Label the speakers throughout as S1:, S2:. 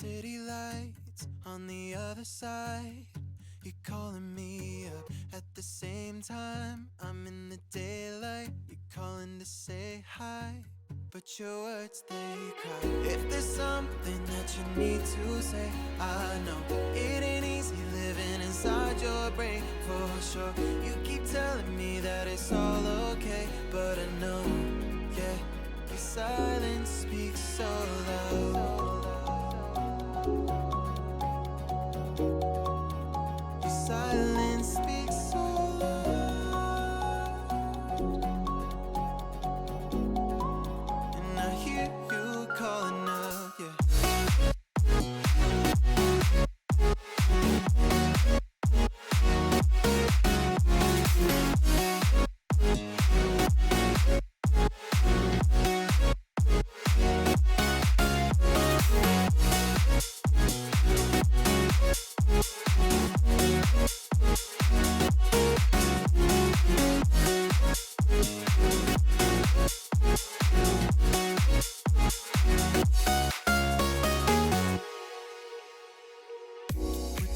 S1: City lights on the other side. You're calling me up at the same time. I'm in the daylight. You're calling to say hi, but your words, they cry. If there's something that you need to say, I know it ain't easy living inside your brain, for sure. You keep telling me that it's all okay, but I know, yeah, your silence speaks so loud. Your silence speaks so loud, and I hear you calling out, yeah.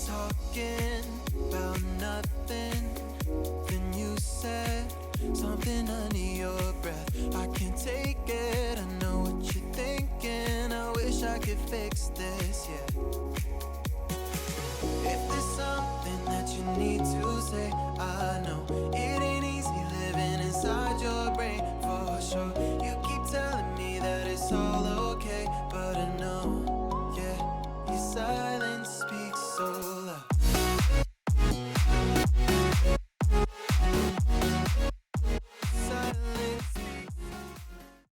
S1: Talking about nothing. Then you said something under your breath. I can't take it, I know what you're thinking. I wish I could fix this, yeah. If there's something that you need to say, I know it ain't easy living inside your brain, for sure. You keep telling me that it's all okay, but I know, yeah, your silence speaks so